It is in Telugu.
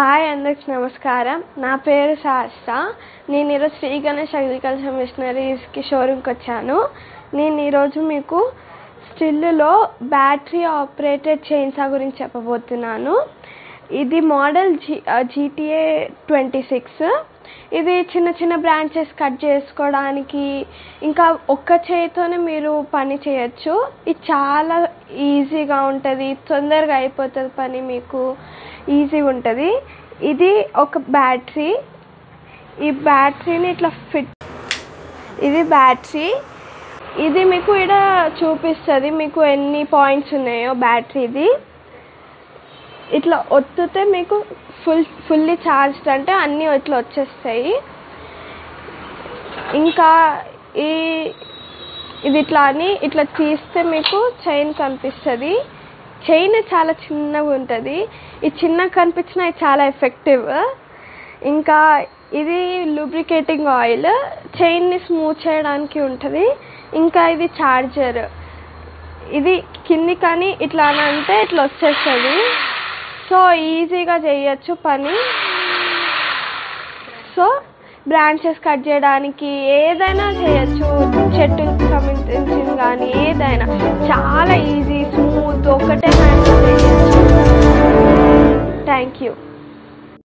హాయ్ అందరికి నమస్కారం. నా పేరు శాస్త్ర. నేను ఈరోజు శ్రీ గణేష్ అగ్రికల్చర్ మిషనరీస్కి షోరూమ్కి వచ్చాను. నేను ఈరోజు మీకు స్టిల్లో బ్యాటరీ ఆపరేటెడ్ చైన్సా గురించి చెప్పబోతున్నాను. ఇది మోడల్ GTA 26. ఇది చిన్న చిన్న బ్రాంచెస్ కట్ చేసుకోవడానికి, ఇంకా ఒక్క చేతితోనే మీరు పని చేయొచ్చు. ఇది చాలా ఈజీగా ఉంటుంది, తొందరగా అయిపోతుంది పని, మీకు ఈజీగా ఉంటుంది. ఇది ఒక బ్యాటరీ. ఈ బ్యాటరీని ఇట్లా ఇది బ్యాటరీ. ఇది మీకు ఇక్కడ చూపిస్తుంది మీకు ఎన్ని పాయింట్స్ ఉన్నాయో బ్యాటరీది. ఇట్లా ఒత్తితే మీకు ఫుల్లీ ఛార్జ్డ్ అంటే అన్నీ ఇట్లా వచ్చేస్తాయి. ఇంకా ఇది ఇట్లా అని ఇట్లా తీస్తే మీకు చైన్ కనిపిస్తుంది. చైన్ చాలా చిన్నగా ఉంటుంది. ఈ చిన్నగా కనిపించినా ఇది చాలా ఎఫెక్టివ్. ఇంకా ఇది లూబ్రికేటింగ్ ఆయిల్, చైన్ని స్మూత్ చేయడానికి ఉంటుంది. ఇంకా ఇది ఛార్జర్. ఇది కింది కానీ ఇట్లా అని అంటే ఇట్లా వచ్చేస్తుంది. సో ఈజీగా చేయొచ్చు పని. సో బ్రాంచెస్ కట్ చేయడానికి ఏదైనా చేయొచ్చు, చెట్టుకి సంబంధించింది కానీ ఏదైనా చాలా ఈజీ, స్మూత్, ఒకటే హ్యాండ్ చేయొచ్చు. Thank you.